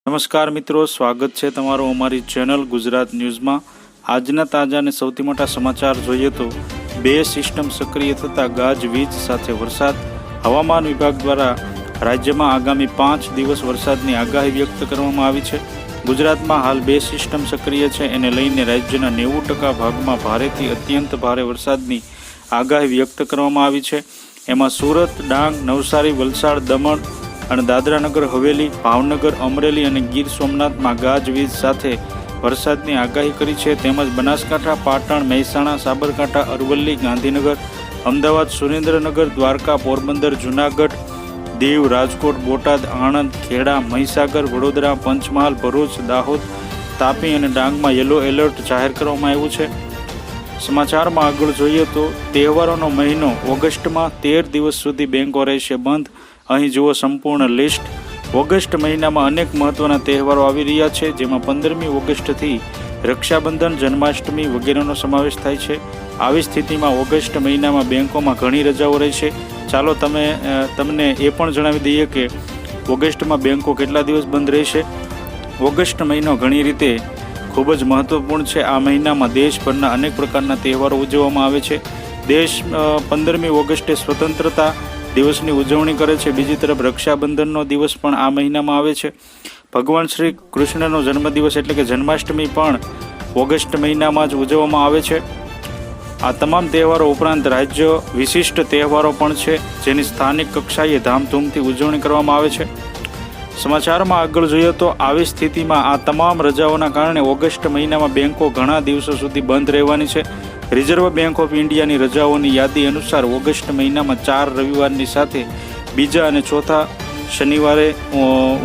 નમસ્કાર મિત્રો, સ્વાગત છે તમારું અમારી ચેનલ ગુજરાત ન્યૂઝમાં। આજના તાજા અને સૌથી મોટા સમાચાર જોઈએ તો બે સિસ્ટમ સક્રિય થતા ગાજવીજ સાથે વરસાદ। હવામાન વિભાગ દ્વારા રાજ્યમાં આગામી 5 દિવસ વરસાદની આગાહી વ્યક્ત કરવામાં આવી છે। ગુજરાતમાં હાલ બે સિસ્ટમ સક્રિય છે, એને લઈને રાજ્યના 90% ભાગમાં ભારેથી અત્યંત ભારે વરસાદની આગાહી વ્યક્ત કરવામાં આવી છે। એમાં સુરત, ડાંગ, નવસારી, વલસાડ, દમણ અને દાદરાનગર હવેલી, ભાવનગર, અમરેલી અને ગીર સોમનાથમાં ગાજવીજ સાથે વરસાદની આગાહી કરી છે। તેમજ બનાસકાંઠા, પાટણ, મહેસાણા, સાબરકાંઠા, અરવલ્લી, ગાંધીનગર, અમદાવાદ, સુરેન્દ્રનગર, દ્વારકા, પોરબંદર, જૂનાગઢ, દીવ, રાજકોટ, બોટાદ, આણંદ, ખેડા, મહીસાગર, વડોદરા, પંચમહાલ, ભરૂચ, દાહોદ, તાપી અને ડાંગમાં યલો એલર્ટ જાહેર કરવામાં આવ્યું છે। સમાચારમાં આગળ જોઈએ તો તહેવારોનો મહિનો ઓગસ્ટમાં 13 દિવસ સુધી બેંકો રહેશે બંધ। અહીં જુઓ સંપૂર્ણ લિસ્ટ। ઓગસ્ટ મહિનામાં અનેક મહત્વના તહેવારો આવી રહ્યા છે, જેમાં 15મી ઓગસ્ટથી રક્ષાબંધન, જન્માષ્ટમી વગેરેનો સમાવેશ થાય છે। આવી સ્થિતિમાં ઓગસ્ટ મહિનામાં બેંકોમાં ઘણી રજાઓ રહેશે। ચાલો તમને એ પણ જણાવી દઈએ કે ઓગસ્ટમાં બેંકો કેટલા દિવસ બંધ રહેશે। ઓગસ્ટ મહિનો ઘણી રીતે ખૂબ જ મહત્વપૂર્ણ છે। આ મહિનામાં દેશભરના અનેક પ્રકારના તહેવારો ઉજવવામાં આવે છે। દેશ 15મી ઓગસ્ટે સ્વતંત્રતા દિવસની ઉજવણી કરે છે। બીજી તરફ રક્ષાબંધનનો દિવસ પણ આ મહિનામાં આવે છે। ભગવાન શ્રી કૃષ્ણનો જન્મદિવસ એટલે કે જન્માષ્ટમી પણ ઓગસ્ટ મહિનામાં જ ઉજવવામાં આવે છે। આ તમામ તહેવારો ઉપરાંત રાજ્ય વિશિષ્ટ તહેવારો પણ છે, જેની સ્થાનિક કક્ષાએ ધામધૂમથી ઉજવણી કરવામાં આવે છે। સમાચારમાં આગળ જોઈએ તો આવી સ્થિતિમાં આ તમામ રજાઓના કારણે ઓગસ્ટ મહિનામાં બેંકો ઘણા દિવસો સુધી બંધ રહેવાની છે। રિઝર્વ બેંક ઓફ ઇન્ડિયાની રજાઓની યાદી અનુસાર ઓગસ્ટ મહિનામાં 4 રવિવારની સાથે બીજા અને ચોથા શનિવારે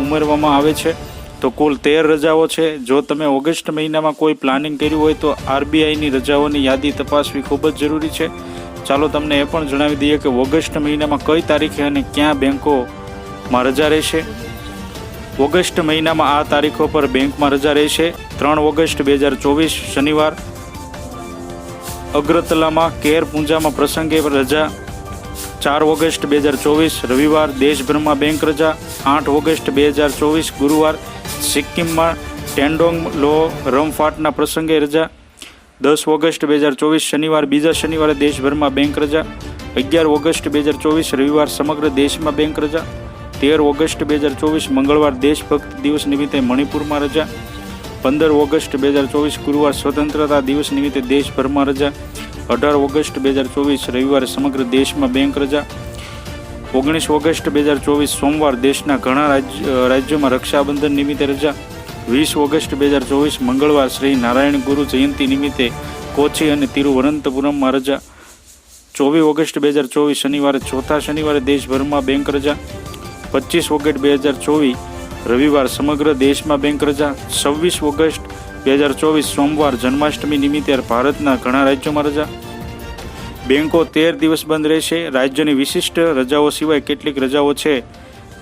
ઉમેરવામાં આવે છે, તો કુલ 13 રજાઓ છે। જો તમે ઓગસ્ટ મહિનામાં કોઈ પ્લાનિંગ કર્યું હોય તો આરબીઆઈની રજાઓની યાદી તપાસવી ખૂબ જ જરૂરી છે। ચાલો તમને એ પણ જણાવી દઈએ કે ઓગસ્ટ મહિનામાં કઈ તારીખે અને ક્યાં બેંકોમાં રજા રહેશે। ઓગસ્ટ મહિનામાં આ તારીખો પર બેંકમાં રજા રહેશે। 3 ઓગસ્ટ 2024 શનિવાર અગરતલામાં કેર પૂજામાં પ્રસંગે રજા। 4 ઓગસ્ટ 2024 રવિવાર દેશભરમાં બેંક રજા। 8 ઓગસ્ટ 2024 ગુરુવાર સિક્કિમમાં ટેન્ડોંગ લો રમફાટના પ્રસંગે રજા। 10 ઓગસ્ટ 2024 શનિવાર બીજા શનિવારે દેશભરમાં બેંક રજા। 11 ઓગસ્ટ 2024 રવિવાર સમગ્ર દેશમાં બેંક રજા। 13 ઓગસ્ટ 2024 મંગળવાર દેશભક્તિ દિવસ નિમિત્તે મણિપુરમાં રજા। 15 ઓગસ્ટ 2024 ગુરુવાર સ્વતંત્રતા દિવસ નિમિત્તે દેશભરમાં રજા। 18 ઓગસ્ટ 2024 રવિવારે સમગ્ર દેશમાં બેંક રજા। 19 ઓગસ્ટ 2024 સોમવાર દેશના ઘણા રાજ્યોમાં રક્ષાબંધન નિમિત્તે રજા। 20 ઓગસ્ટ 2024 મંગળવાર શ્રી નારાયણ ગુરુ જયંતિ નિમિત્તે કોચી અને તિરુવનંતપુરમમાં રજા। 24 ઓગસ્ટ 2024 શનિવારે ચોથા શનિવારે દેશભરમાં બેંક રજા। 25 ઓગસ્ટ 2024 રવિવાર સમગ્ર દેશમાં બેંક રજા। 26 ઓગસ્ટ 2024 સોમવાર જન્માષ્ટમી નિમિત્તે ભારતના ઘણા રાજ્યોમાં રજા। બેંકો 13 દિવસ બંધ રહેશે। રાજ્યની વિશિષ્ટ રજાઓ સિવાય કેટલીક રજાઓ છે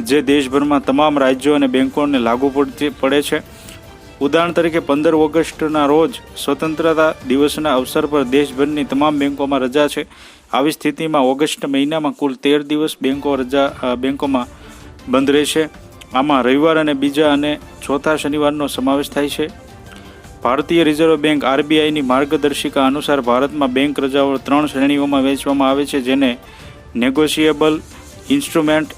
જે દેશભરમાં તમામ રાજ્યો અને બેંકોને લાગુ પડે છે। ઉદાહરણ તરીકે 15 ઓગસ્ટના રોજ સ્વતંત્રતા દિવસના અવસર પર દેશભરની તમામ બેંકોમાં રજા છે। આવી સ્થિતિમાં ઓગસ્ટ મહિનામાં કુલ 13 દિવસ બેંકોમાં બંધ રહેશે। આમાં રવિવાર અને બીજા અને ચોથા શનિવારનો સમાવેશ થાય છે। ભારતીય રિઝર્વ બેંક આરબીઆઈની માર્ગદર્શિકા અનુસાર ભારતમાં બેંક રજાઓ 3 શ્રેણીઓમાં વહેંચવામાં આવે છે, જેને નેગોશિયેબલ ઇન્સ્ટ્રુમેન્ટ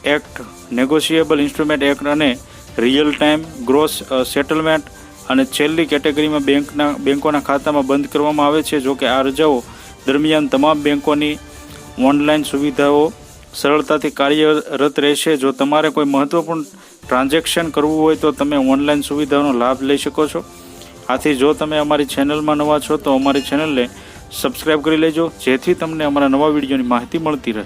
એક્ટ અને રિયલ ટાઈમ ગ્રોસ સેટલમેન્ટ અને છેલ્લી કેટેગરીમાં બેંકોના ખાતામાં બંધ કરવામાં આવે છે। જો કે આ રજાઓ દરમિયાન તમામ બેંકોની ઓનલાઈન સુવિધાઓ સરળતાથી કાર્યરત રહેશે। જો તમારે કોઈ મહત્વપૂર્ણ ટ્રાન્ઝેક્શન કરવું હોય તો તમે ઓનલાઈન સુવિધાઓનો લાભ લઈ શકો છો। આથી જો તમે અમારી ચેનલમાં નવા છો તો અમારી ચેનલને સબસ્ક્રાઈબ કરી લેજો, જેથી તમને અમારા નવા વિડીયોની માહિતી મળતી રહે।